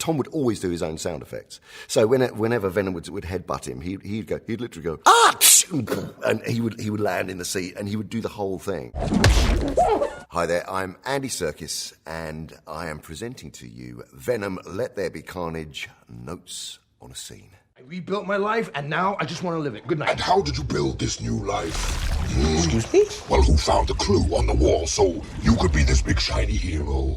Tom would always do his own sound effects. So whenever Venom would headbutt him, he'd literally go, ah! And he would land in the seat and he would do the whole thing. Hi there, I'm Andy Serkis and I am presenting to you Venom, Let There Be Carnage, Notes on a Scene. I rebuilt my life, and now I just want to live it. Good night. And how did you build this new life? Excuse me? Well, who found the clue on the wall so you could be this big shiny hero?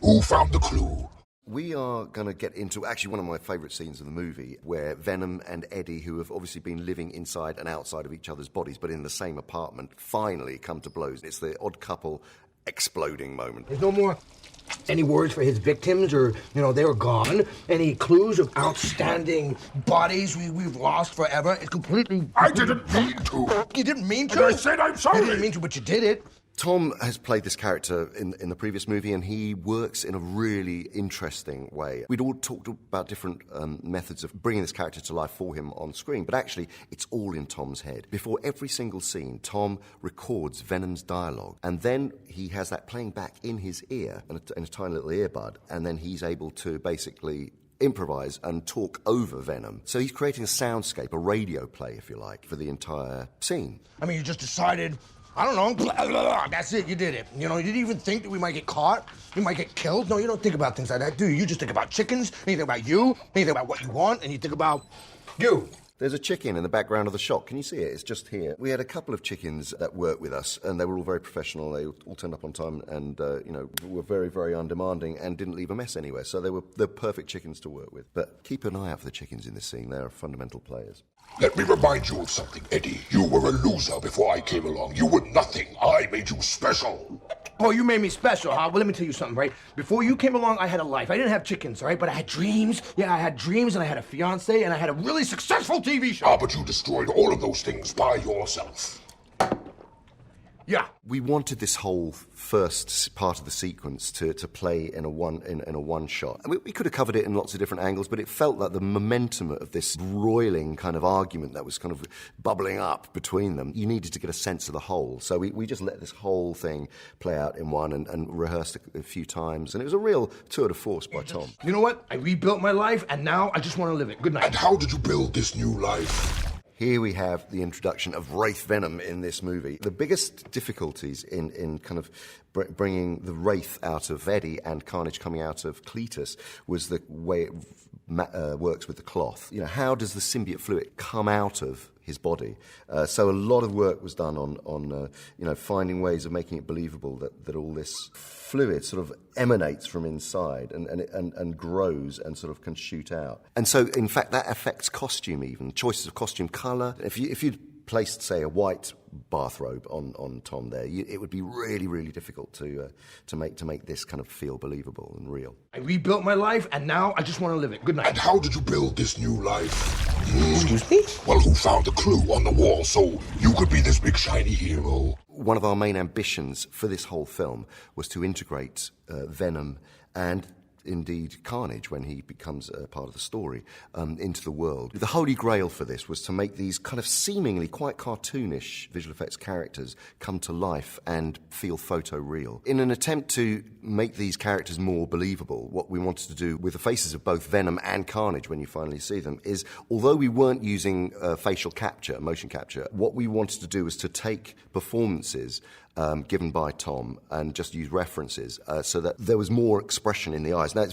Who found the clue? We are going to get into actually one of my favourite scenes in the movie where Venom and Eddie, who have obviously been living inside and outside of each other's bodies but in the same apartment, finally come to blows. It's the odd couple exploding moment. There's no more any words for his victims or, they were gone. Any clues of outstanding bodies we've lost forever. It's completely... I didn't mean to. You didn't mean to? And I said I'm sorry. You didn't mean to, but you did it. Tom has played this character in the previous movie, and he works in a really interesting way. We'd all talked about different methods of bringing this character to life for him on screen, but actually it's all in Tom's head. Before every single scene, Tom records Venom's dialogue, and then he has that playing back in his ear, in a tiny little earbud, and then he's able to basically improvise and talk over Venom. So he's creating a soundscape, a radio play, if you like, for the entire scene. I mean, you just decided... I don't know, blah, blah, blah. That's it, you did it. You didn't even think that we might get caught, we might get killed. No, you don't think about things like that, do you? You just think about chickens, and you think about you, and you think about what you want, and you think about you. There's a chicken in the background of the shot. Can you see it? It's just here. We had a couple of chickens that worked with us, and they were all very professional. They all turned up on time and, were very, very undemanding and didn't leave a mess anywhere. So they're perfect chickens to work with. But keep an eye out for the chickens in this scene. They're fundamental players. Let me remind you of something, Eddie. You were a loser before I came along. You were nothing. I made you special. Oh, you made me special, huh? Well, let me tell you something, right? Before you came along, I had a life. I didn't have chickens, all right? But I had dreams. Yeah, I had dreams, and I had a fiancé, and I had a really successful TV show. Ah, but you destroyed all of those things by yourself. Yeah. We wanted this whole first part of the sequence to play in a one shot. I mean, we could have covered it in lots of different angles, but it felt like the momentum of this roiling kind of argument that was kind of bubbling up between them. You needed to get a sense of the whole. So we just let this whole thing play out in one and rehearsed a few times. And it was a real tour de force by Tom. You know what? I rebuilt my life, and now I just want to live it. Good night. And how did you build this new life? Here we have the introduction of Wraith Venom in this movie. The biggest difficulties in kind of bringing the Wraith out of Eddie and Carnage coming out of Cletus was the way it works with the cloth. How does the symbiote fluid come out of his body? So a lot of work was done on finding ways of making it believable that all this fluid sort of emanates from inside and grows and sort of can shoot out. And so, in fact, that affects costume even, choices of costume colour. If you'd placed, say, a white bathrobe on Tom there, it would be really, really difficult to make this kind of feel believable and real. I rebuilt my life, and now I just want to live it. Good night. And how did you build this new life? Excuse me? Well, who found the clue on the wall so you could be this big shiny hero? One of our main ambitions for this whole film was to integrate Venom and indeed Carnage, when he becomes a part of the story, into the world. The holy grail for this was to make these kind of seemingly quite cartoonish visual effects characters come to life and feel photoreal. In an attempt to make these characters more believable, what we wanted to do with the faces of both Venom and Carnage when you finally see them is, although we weren't using facial capture, motion capture, what we wanted to do was to take performances given by Tom and just use references so that there was more expression in the eyes. Now,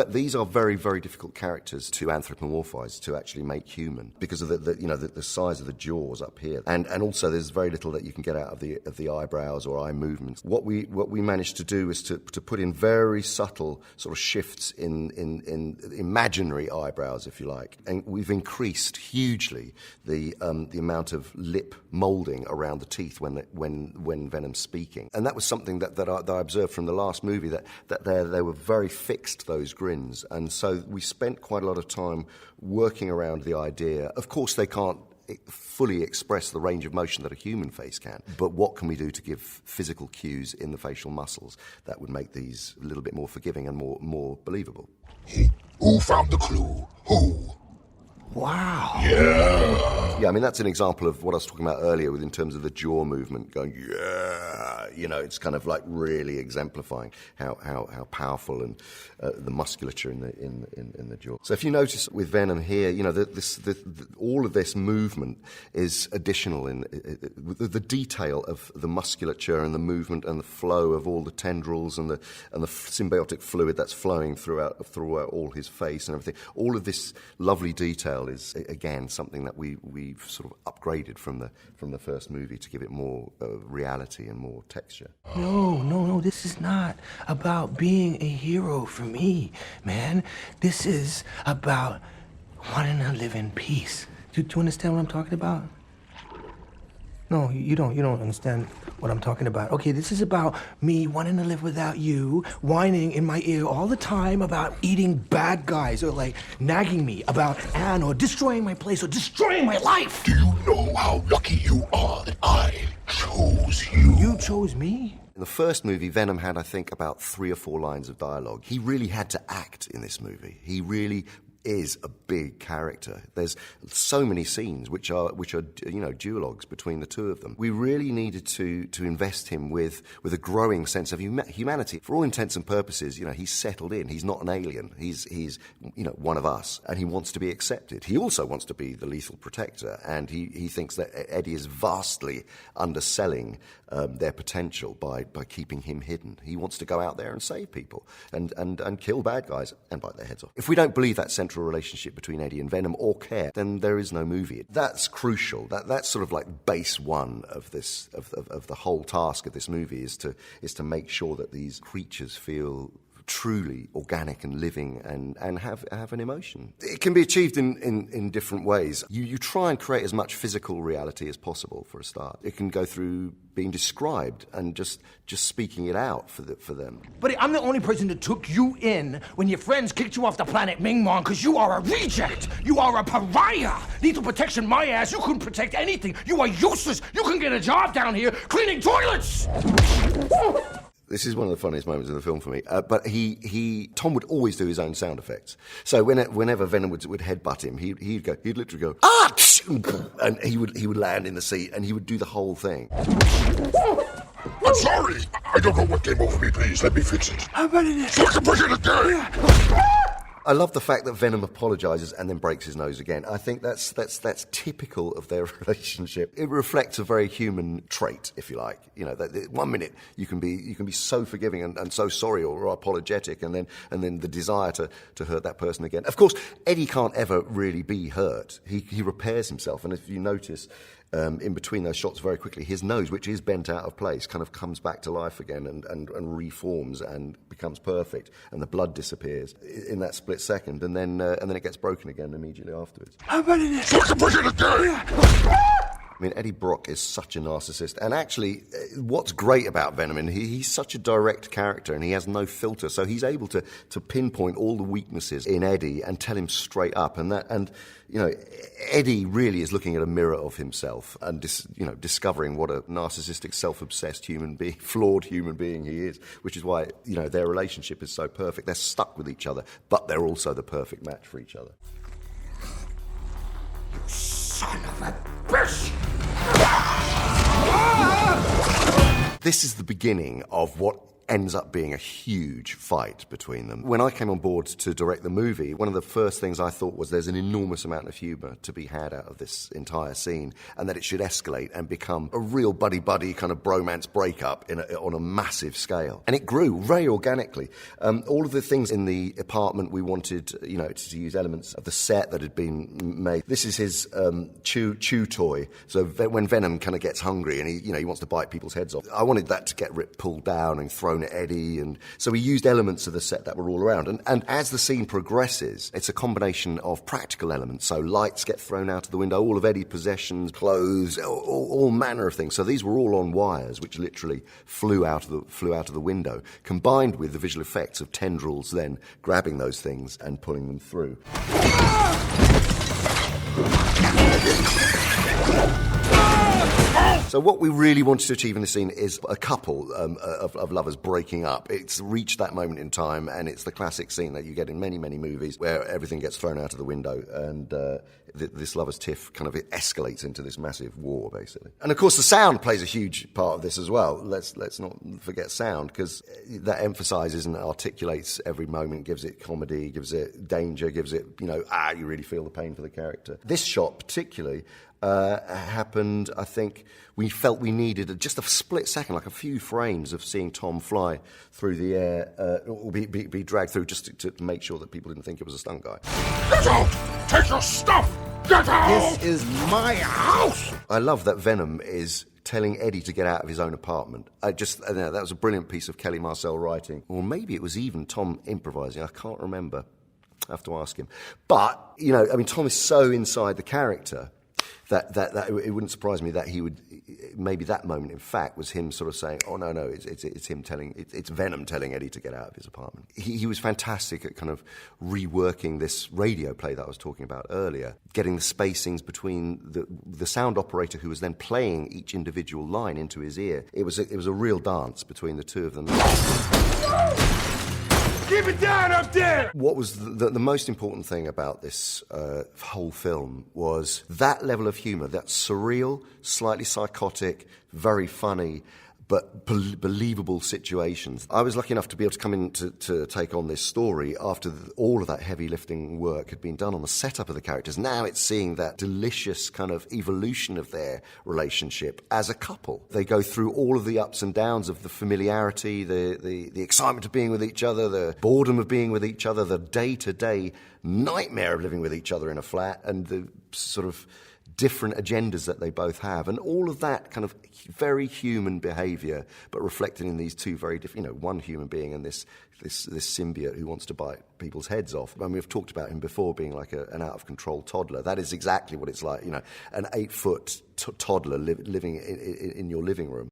these are very, very difficult characters to anthropomorphize, to actually make human, because of the size of the jaws up here, and also there's very little that you can get out of the eyebrows or eye movements. What we managed to do is to put in very subtle sort of shifts in imaginary eyebrows, if you like, and we've increased hugely the amount of lip molding around the teeth when Venom's speaking, and that was something that I observed from the last movie, that they were very fixed, those grins, and so we spent quite a lot of time working around the idea. Of course, they can't fully express the range of motion that a human face can, but what can we do to give physical cues in the facial muscles that would make these a little bit more forgiving and more believable? Who found the clue? Who? Wow. Yeah. Yeah, I mean, that's an example of what I was talking about earlier in terms of the jaw movement going, yeah. You know, it's kind of like really exemplifying how powerful and the musculature in the jaw. So if you notice with Venom here, you know, all of this movement is additional in the detail of the musculature and the movement and the flow of all the tendrils and the symbiotic fluid that's flowing throughout all his face and everything. All of this lovely detail is again something that we've sort of upgraded from the first movie to give it more reality and more texture. No, this is not about being a hero for me, man. This is about wanting to live in peace. Do you understand what I'm talking about? No, you don't understand what I'm talking about. Okay, this is about me wanting to live without you, whining in my ear all the time about eating bad guys, or like nagging me about Anne, or destroying my place, or destroying my life. Do you know how lucky you are that I chose you? You chose me? In the first movie, Venom had, I think, about 3 or 4 lines of dialogue. He really had to act in this movie. He really is a big character. There's so many scenes which are you know, duologues between the two of them. We really needed to invest him with a growing sense of humanity. For all intents and purposes, you know, he's settled in. He's not an alien. He's you know, one of us, and he wants to be accepted. He also wants to be the lethal protector, and he thinks that Eddie is vastly underselling their potential by keeping him hidden. He wants to go out there and save people and kill bad guys and bite their heads off. If we don't believe that central relationship between Eddie and Venom or care, then there is no movie. That's crucial. That's sort of like base one of this of the whole task of this movie is to make sure that these creatures feel truly organic and living and have an emotion. It can be achieved in different ways. You try and create as much physical reality as possible for a start. It can go through being described and just speaking it out for them. But I'm the only person that took you in when your friends kicked you off the planet Mingmong because you are a reject. You are a pariah. Lethal protection, my ass. You couldn't protect anything. You are useless. You can get a job down here cleaning toilets. This is one of the funniest moments in the film for me. But Tom would always do his own sound effects. So whenever Venom would headbutt him, he'd literally go, ah! And he would land in the seat and he would do the whole thing. I'm sorry. I don't know what came over me. Please, let me fix it. How about it? So I can push it again. I love the fact that Venom apologizes and then breaks his nose again. I think that's typical of their relationship. It reflects a very human trait, if you like. You know, that 1 minute you can be so forgiving and so sorry or apologetic, and then the desire to hurt that person again. Of course, Eddie can't ever really be hurt. He repairs himself, and if you notice, in between those shots very quickly, his nose, which is bent out of place, kind of comes back to life again and reforms and becomes perfect, and the blood disappears in that split second, and then it gets broken again immediately afterwards. How about it? So I can push it again. I mean, Eddie Brock is such a narcissist. And actually, what's great about Venom, and he's such a direct character and he has no filter, so he's able to pinpoint all the weaknesses in Eddie and tell him straight up. And you know, Eddie really is looking at a mirror of himself and discovering what a narcissistic, self-obsessed flawed human being he is, which is why, you know, their relationship is so perfect. They're stuck with each other, but they're also the perfect match for each other. Son of a bitch! This is the beginning of what ends up being a huge fight between them. When I came on board to direct the movie, one of the first things I thought was there's an enormous amount of humour to be had out of this entire scene, and that it should escalate and become a real buddy-buddy kind of bromance breakup on a massive scale. And it grew very organically. All of the things in the apartment, we wanted, you know, to use elements of the set that had been made. This is his chew toy. So when Venom kind of gets hungry and he wants to bite people's heads off, I wanted that to get pulled down and thrown at Eddie, and so we used elements of the set that were all around. And as the scene progresses, it's a combination of practical elements. So lights get thrown out of the window, all of Eddie's possessions, clothes, all manner of things. So these were all on wires, which literally flew out of the window, combined with the visual effects of tendrils then grabbing those things and pulling them through. So what we really wanted to achieve in this scene is a couple of lovers breaking up. It's reached that moment in time, and it's the classic scene that you get in many, many movies where everything gets thrown out of the window and this lovers' tiff kind of escalates into this massive war, basically. And of course the sound plays a huge part of this as well. Let's not forget sound, because that emphasises and articulates every moment, gives it comedy, gives it danger, gives it, you really feel the pain for the character. This shot particularly happened, I think, we felt we needed just a split second, like a few frames of seeing Tom fly through the air, or be dragged through, just to make sure that people didn't think it was a stunt guy. Get out! Take your stuff! Get out! This is my house! I love that Venom is telling Eddie to get out of his own apartment. That was a brilliant piece of Kelly Marcel writing. Or maybe it was even Tom improvising, I can't remember. I have to ask him. But, Tom is so inside the character that it wouldn't surprise me that he would, maybe that moment, in fact, was him sort of saying, oh, no, it's him it's Venom telling Eddie to get out of his apartment. He was fantastic at kind of reworking this radio play that I was talking about earlier, getting the spacings between the sound operator who was then playing each individual line into his ear. It was a real dance between the two of them. Keep it down up there! What was the most important thing about this whole film was that level of humour, that surreal, slightly psychotic, very funny, but believable situations. I was lucky enough to be able to come in to take on this story after all of that heavy lifting work had been done on the setup of the characters. Now it's seeing that delicious kind of evolution of their relationship as a couple. They go through all of the ups and downs of the familiarity, the excitement of being with each other, the boredom of being with each other, the day-to-day nightmare of living with each other in a flat, and the sort of different agendas that they both have, and all of that kind of very human behaviour, but reflected in these two very different, one human being and this symbiote who wants to bite people's heads off. I mean, we've talked about him before being like an out-of-control toddler. That is exactly what it's like, an 8-foot toddler living in your living room.